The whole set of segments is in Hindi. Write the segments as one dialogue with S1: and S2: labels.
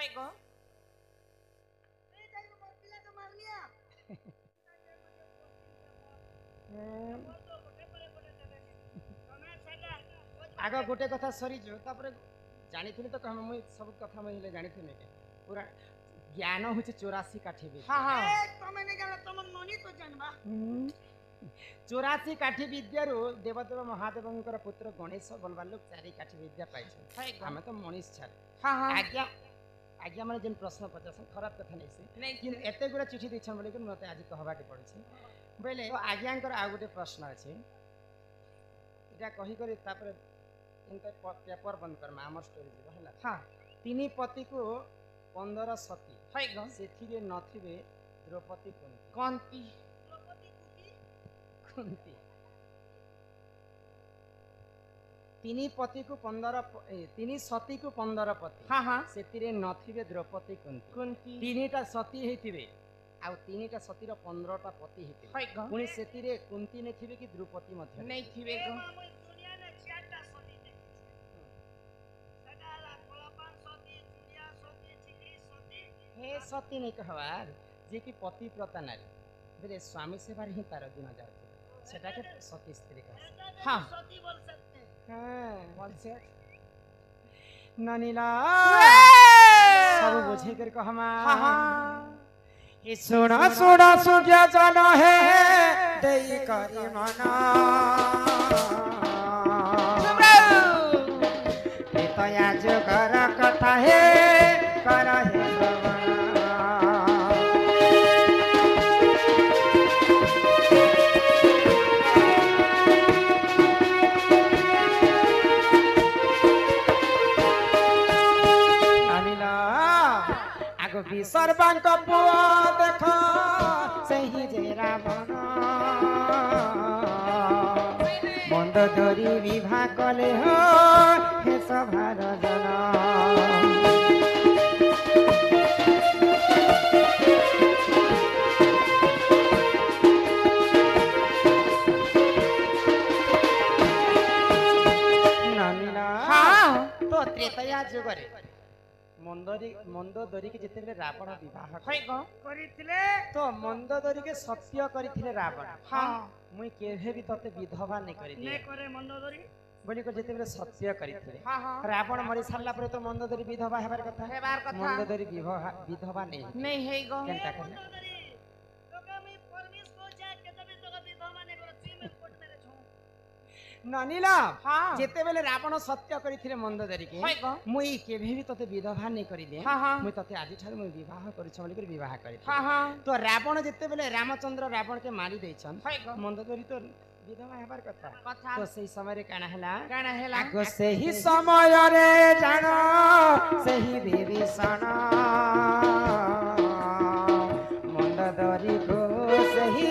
S1: हाय गो
S2: आग गोटे कथा सरी जो तापर जानी तो कह मुई सब कथा मुई जानी के पूरा ज्ञान होचे 84 काठी भी
S1: हां हां
S3: तमे ने जाना तम मनी तो जानबा
S2: 84 काठी विद्यारू देवदेव महादेवंकर पुत्र गणेश बनवा लोग 4 काठी विद्या पाइछ हम तो मनीष छार
S1: हां हां
S2: आज्ञा आज्ञा माने जेन प्रश्न पचास खराब कथा नहीं से
S1: नहीं
S2: कि एते गुडा चिठी दिछन बोले कि मते आज कहबा के पड़छ बोले तो आज्ञांकर आ गोटे प्रश्न अछि इटा कहि करी तापर इनका पेपर बंद करमा हमर स्टोरी जीव हला
S1: हां
S2: तीनी पति को 15 सती
S1: हाय गो
S2: सेथिरे नथिबे द्रौपदी कुंती
S1: कांति
S2: कुंती तीनी पति को 15 तीनी सती को 15 पति
S1: हां हां
S2: सेथिरे नथिबे द्रौपदी कुंती
S1: कांति
S2: तीनीटा सती हेतिबे आ तीनीटा सतीर 15टा पति हेतिबे
S1: हाय गो
S2: पुनी सेथिरे कुंती ने थिबे कि द्रौपदी मध्य
S1: नहीं थिबे गो
S3: दुनिया ने 4टा सती देखी सदाला कोलापान सती चुड़िया सती चिकरी सती
S2: हे सती नहीं कहवार जे कि पति प्रता नारी बोले स्वामी सेवार ही तार दिन जाते सेटा के सती स्त्री का
S3: हां सती बोल सकते हैं
S2: हां बोल से ननीला सब बुझे कर कहमा
S1: हां हां
S2: ये सुना सुना सुजा जाना है देई करी मना ये तो आज कर कथा है कर है सर्वांक पुआ देख सही जे रावण मंद धरी विवाह कले हो हे सभार जन नानीला तो त्रेतया जुगरे मंदोदरी के जिते रावण विवाह
S3: करितले
S2: तो मंदोदरी के सत्य करिथिले रावण हां मुई केभे भी तते विधवा नहीं करि
S3: ने करे मंदोदरी
S2: बोली को जिते सत्य करिथिले
S1: हां हां
S2: रावण मरि सारला पर तो मंदोदरी विधवा हेबार कथा मंदोदरी विधवा नहीं
S1: है गो
S2: केनता कहले
S3: मंदोदरी लोका में परमेश को जाय के तबे तो विधवा ने करे ती में कोट मेरे छो
S2: ननीला
S1: हां
S2: जेते बेले रावण सत्य करिथिले मंदोदरी के
S1: हाय गो
S2: मुई केभे भी तते विधवा नहीं करि दे
S1: हां हां
S2: मुई तते आजि ठार मुई विवाह करि छ बोली कर विवाह करि
S1: हां हां
S2: तो रावण जेते बेले रामचंद्र रावण के मारी देछन
S1: हाय गो
S2: मंदोदरी तो विधवा हेबार कथा
S1: कथा
S2: तो सही समय रे काना हला
S1: गाना हेला
S2: आगो सही समय रे जाना सही विभीषण मंदोदरी को सही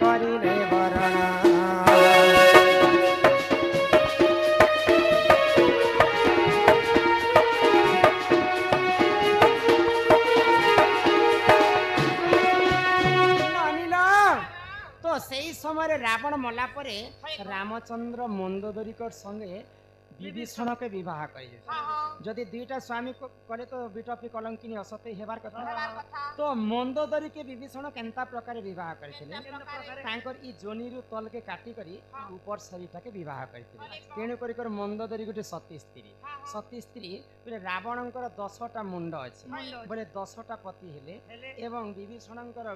S2: करिले वरण सही समय रावण मला परे रामचंद्र मंदोदरी संगे विभीषण के विवाह करे जदि दुईटा स्वामी को करे तो बिटपी कलंकिनी असत्य हेबार कथा तो मंदोदरी के विभीषण केनता प्रकार विवाह करथिले तांकर ई जोनीरु तल के काटी करी ऊपर शरीरटा के विवाह करथिले तेणु करी कर मंदोदरी गुटे सती स्त्री बोले रावणंकर 10टा मुंड अछि बोले 10टा पति हेले एवं विभीषणंकर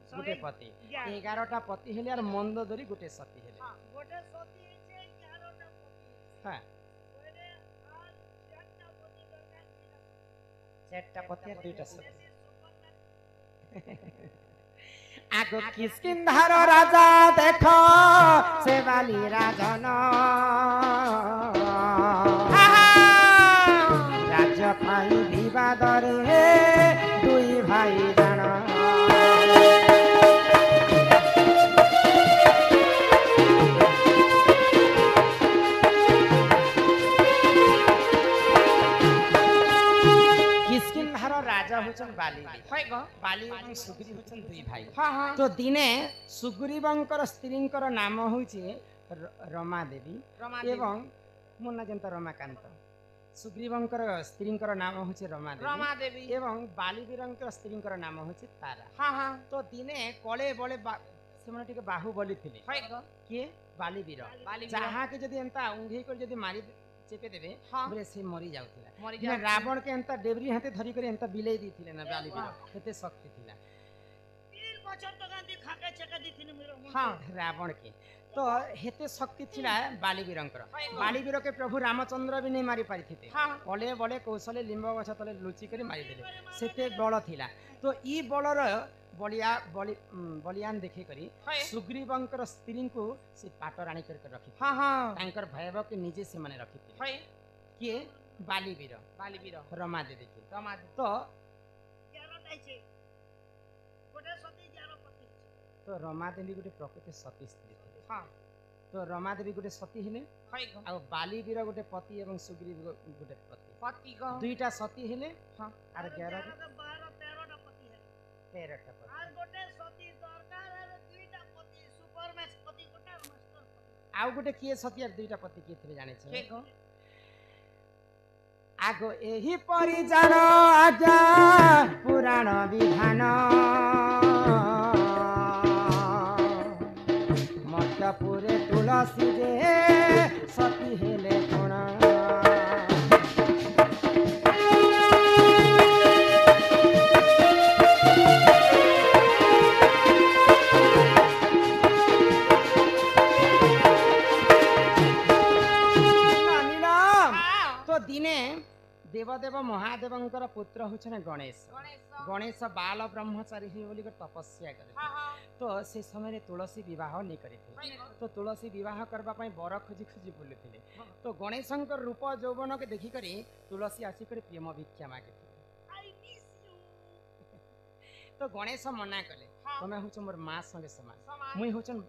S2: गुटे पति 11टा पति हेले और मंदोदरी गुटे सती हेले
S3: गोटे सती छै 11टा पति
S2: हां
S3: ओरे आज 4टा पति दरकार
S2: 4टा पति और 2टा सती आगो किष्किंधार राजा देखो सेवाली राजन राज्य पाई विवाद रे दुई भाई जाना राजा होचन बाली बाली और सुग्रीव होचन दुई भाई
S1: हां हां
S2: तो दिने सुग्रीवंकर स्त्रींकर नाम होची रमा देवी एवं मुन्ना जनता रमाकांत सुग्रीवंकर स्त्रींकर नाम होचे रमा
S3: रमा
S2: देवी
S3: देवी
S2: एवं बालीवीरंकर स्त्रींकर नाम होचे तारा।
S3: हाँ हाँ
S2: तो दिने कले बले सेमने टिके बाहुबली थिले
S3: हाय गो
S2: किए बालीवीर
S3: बालीवीर।
S2: जहाँ के जदी एंता उंघी कर जदी मारी चेपे देबे
S3: हाँ।
S2: बोले से मरी जाउतिला
S3: मरी
S2: दिने
S3: जाउतिला।
S2: रावण के एंता डेबरी हाथे धरी करे एंता बिलेई दिथिले ना बालीवीर केते शक्ति थिला
S3: 3 बछर तो गांधी खाके चका दिथिन मेरो
S2: हाँ रावण के तो हेते शक्ति थिला बालीवीरंकर
S3: हाय गो।
S2: बालीवीर के प्रभु रामचंद्र भी नहीं मारी पारी थिते
S3: हाँ
S2: कले बले कौशले लिंब गछ तले लुचि करी मारी देले सेते बल थिला तो ई बलर बलियान देखि करी
S3: हाय
S2: सुग्रीवंकर स्त्री को से पाट राणी करके रखी
S3: हाँ हाँ
S2: तांकर भयव के निजे से माने रखी
S3: हाय
S2: किए बालीवीर
S3: बालीवीर
S2: रमा देवी के
S3: रमा
S2: तो
S3: 11 टाइছে गोटे सती 11 पति
S2: तो रमा देवी गोटे प्रकृति सती स्त्री थिले
S3: हाँ
S2: तो रमा देवी गोटे सती हेले
S3: हाय गो
S2: आ बालीवीर गोटे पति एवं सुग्रीव गोटे पति
S3: पति गो
S2: दुईटा सती हेले
S3: हाँ
S2: आर 11
S3: 12 13 टा पति है
S2: 13 टा पति
S3: आज गोटे सती दरकार है दुईटा पति सुपर मैक्स पति गोटे मास्टर पति
S2: आउ गोटे किए सती आर दुईटा पति किए थिले जाने छे
S3: ठीक हो
S2: आगो एही परि जान आज्ञा पुराण विधान मत्तपुरे तुलसी जे सती हेले कोण तो दिने देवदेव महादेवंकर पुत्र होछन गणेश
S3: गणेश
S2: गणेश बाल ब्रह्मचारी ही बोली तपस्या करे
S3: हाँ हाँ
S2: तो से समय तुलसी विवाह नहीं करिथे
S3: हाय गो
S2: तो तुलसी विवाह करबा पई बर खोजी खोजी बुलुथिले
S3: हाँ।
S2: तो गणेशंकर रूप यौवन के देखि करी तुलसी आसी करी प्रेम भिक्षा मागिथे
S3: आई मिस यू
S2: तो गणेश मना कले
S3: हाँ
S2: तमे होछ मोर मां संगे समान
S3: समान
S2: मुई होछन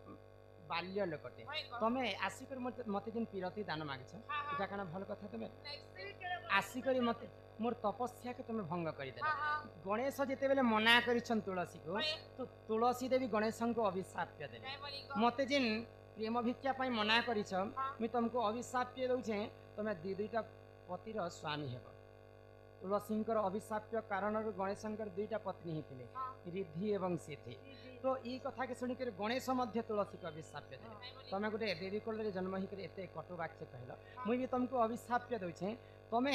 S2: बाल्य लोकटे
S3: हाय गो
S2: तमे आसी कर मते दिन पिरती दान मागिछ
S3: हाँ
S2: इटा
S3: हाँ
S2: काना भल कथा तमे
S3: नहीं करे
S2: आसी करी मते मोर तपस्या के तमे भंग करि देला
S3: हाँ हाँ
S2: गणेश जेते बेले मना करिछन तुलसी को
S3: हाय
S2: तो तुलसी देवी गणेश को अभिशाप देले
S3: नहीं बोली गो
S2: मते जिन प्रेम भिक्षा पई मना करिछ
S3: हाँ
S2: मी तुमको अभिशाप दउछे तमे दुईटा पतिर स्वामी हेब तुलसींकर अभिशाप्य कारण गणेशंकर दुईटा पत्नी हेतिले
S3: हाँ
S2: रिद्धि एवं सिद्धि तो ई कथा के सुनि कर गणेश मध्य तुलसी को अभिशाप्य देले
S3: नहीं बोली
S2: तमे गोटे देवी कुल रे जन्म ही कर एते कटु वाक्य कहलो मुई भी तुमको अभिशाप्य दउछे तमे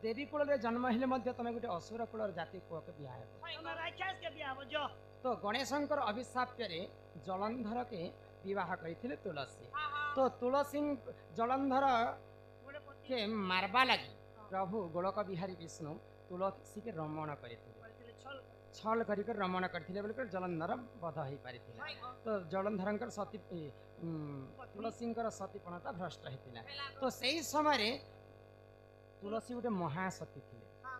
S2: देवी कुल रे जन्म हेले मध्य तमे गोटे असुर कुल जाति को के बियाह हेब
S3: हाय गो राक्षस के बियाह हो जो
S2: तो गणेशंकर अभिशाप्य रे जलंधर के विवाह करिथिले तुलसी
S3: हाँ हाँ
S2: तो तुलसी जलंधर
S3: गोटे पति
S2: के मारबा लगी प्रभु गोलक बिहारी विष्णु तुलसी के रमण करथिले
S3: करथिले छल
S2: छल करिकर रमण करथिले बोलकर जलंधर वध होई पारिथिले
S3: हाय गो
S2: तो जलंधरंकर सती तुलसींकर सतीपणता भ्रष्ट हेतिला
S3: बेला
S2: तो सही समय रे तुलसी गोटे महासती थिले
S3: हाँ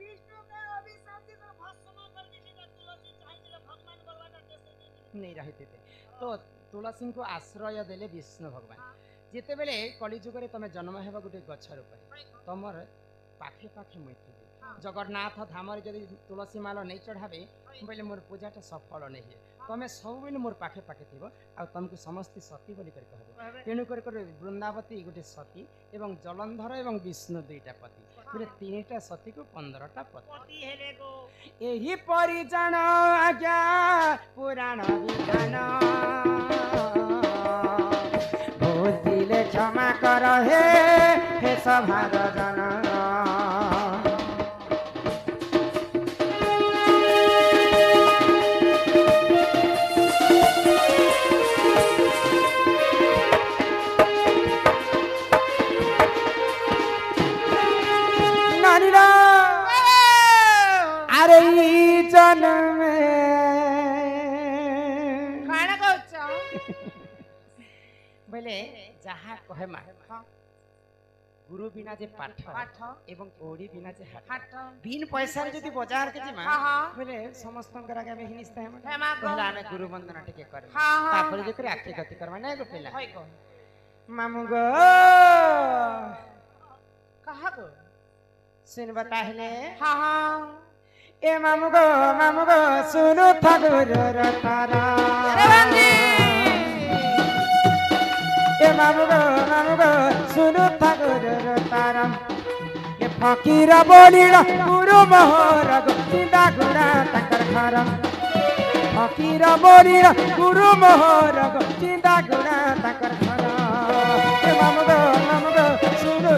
S3: विष्णु के अभिशाप से भस्म कर दिले तुलसी चाहिए भगवान बलवान कैसे
S2: नहीं रहते थे तो तुलसी को आश्रय देले विष्णु भगवान
S3: हाँ
S2: जेते बेले कलिजुग रे तमे जन्म हेबा गोटे गछर ऊपर
S3: हाय गो
S2: तमर पाखे पाखे मुई थिबी
S3: हाँ
S2: जगन्नाथ धाम रे जदी तुलसी माला नहीं चढ़ाबे बोले मोर पूजाटा सफल नहीं है तमे सब बेले मोर पाखे पाखे थिबो आ तुमको समस्त सती बोली कर कहबो
S3: कहबे
S2: तेणु कर वृंदावती गोटे सती एवं जलंधर एवं विष्णु दुईटा पति गोटे तीनटा सती को 15टा पति
S3: पति हेले गो
S2: एही परिजन आज्ञा पुराण विधान बुझिले क्षमा कर हे सभार जन नानीरा अरे ई जन्म
S3: खाना कहछ
S2: बोले जहाँ कहे मा
S3: हाँ
S2: गुरु बिना जे पाठ
S3: पाठ
S2: एवं ओड़ी बिना जे हाट
S3: हाट
S2: बिन पैसा रे जदी बाजार के जिमा
S3: हाँ हाँ
S2: बोले समस्त आगे में हिनिस्ता है
S3: हेमा गो
S2: पहला हमें गुरु वंदना टिके कर
S3: हाँ हाँ
S2: तापर जे करे आखे गति करवा नहीं गो पहला
S3: हाय गो
S2: मामू गो
S3: कहा गो
S2: सुन बताहले
S3: हाँ हाँ
S2: ए मामू गो सुनो ठाकुर तारा ए मामू गो सुनो ठाकुर तारा फकीर बोलिल गुरु मोहर चिंता गुड़ा तकर घर फकीर बोलिल गुरु मोहर चिंता गुड़ा तकर घर ए मामुगो सुनु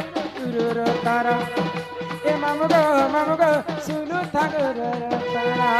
S2: गुरु तारा ए मामुगो सुनु ठाकुर तारा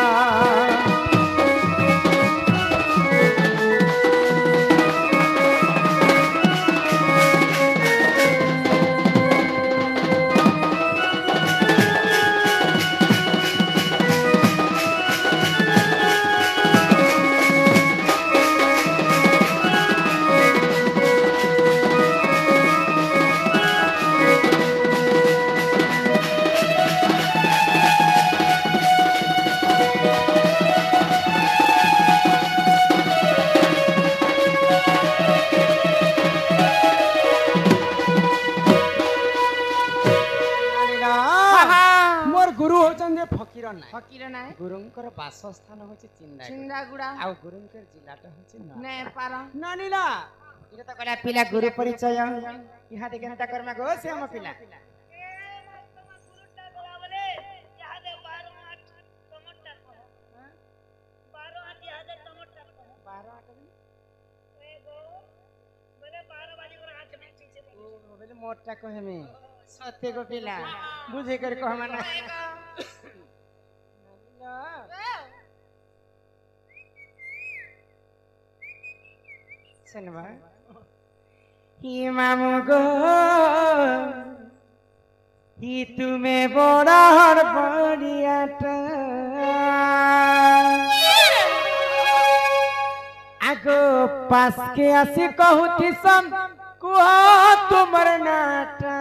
S3: फकीर ना
S2: गुरुंकर बासस्थान होचे चिंदा
S3: चिंदागुड़ा
S2: आउ गुरुंकर जिलाटा होचे
S3: ने पारा
S2: नानीला इटा त कला पिला गुरु परिचय इहा देखनटा कर्मा गो श्याम पिला मोटा कहे में सत्य को पिला बुझे कर को हमना सुनवा ही मामू गो ही तुम्हें बड़ा हर बढ़ियाटा आगो पास के आसी कहूती सम कुहा तुमर नाटा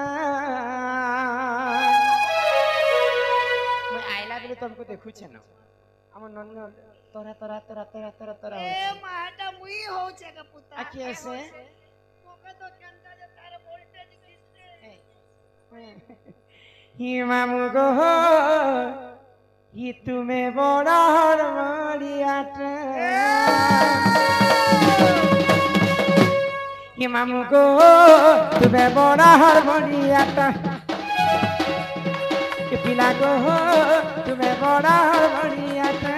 S2: मैं आइला बेले तुमको देखू छे न हम नन्न तोरा तोरा तोरा तोरा तोरा तोरा
S3: ए माटा मुई हो छे का पुता
S2: आखी ऐसे
S3: तोका तो कंदा जे तारे वोल्टेज किसने
S2: ही मामू गो ही तुम्हें बड़ा हर मारियाटा ही मामू गो तुम्हें बड़ा हर मारियाटा पिला गो तुम्हें बड़ा हर मारियाटा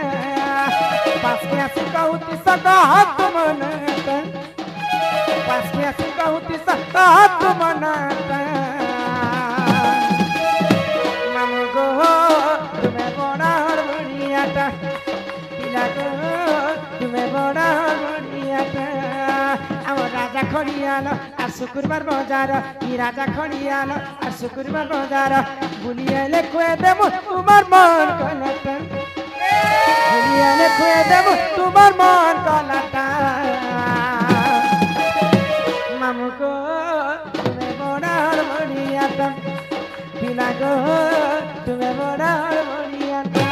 S2: पास के आसी कहूती सका हाथ मनाता पास के आसी कहूती सका हाथ मनाता मामू गो तुम्हें बड़ा हर मारियाटा पिला गो तुम्हें बड़ा हर मारियाटा राजा खड़ियाल और शुक्रवार बाजार ही राजा खड़ियाल और शुक्रवार बाजार बुलियाले खुए देबो तुम्हार मन कलटा बुलियाले खुए देबो तुम्हार मन कलटा मामू को तुम्हें बड़ा बढ़ियाटा पिला गो तुम्हें बड़ा बढ़ियाटा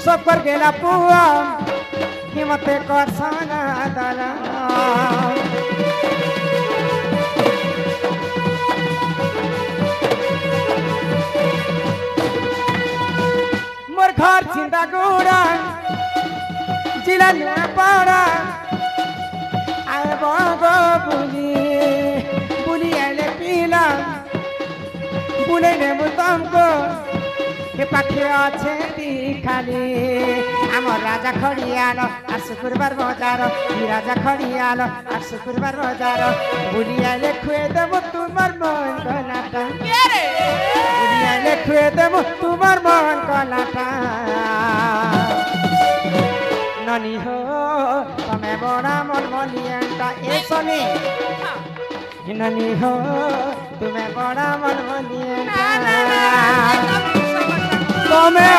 S2: सब कर गेला पुआ हिम्मत कर साना दाला मोर घर चिंता गुड़ा जिला पाड़ा आए बगो बुली आले पीला बुले ने तुमको के पाखे अच्छे दिखाली আমার রাজা খড়িয়াল আর শুক্রবার বাজার রাজা খড়িয়াল আর শুক্রবার বাজার বুড়ি আইলে খুয়ে দেব তোমার মন কলাটা বুড়ি আইলে খুয়ে দেব তোমার মন কলাটা ননি হো তুমি বড় মন মলিয়াটা এ শনি ননি হো তুমি বড় মন মলিয়াটা তুমি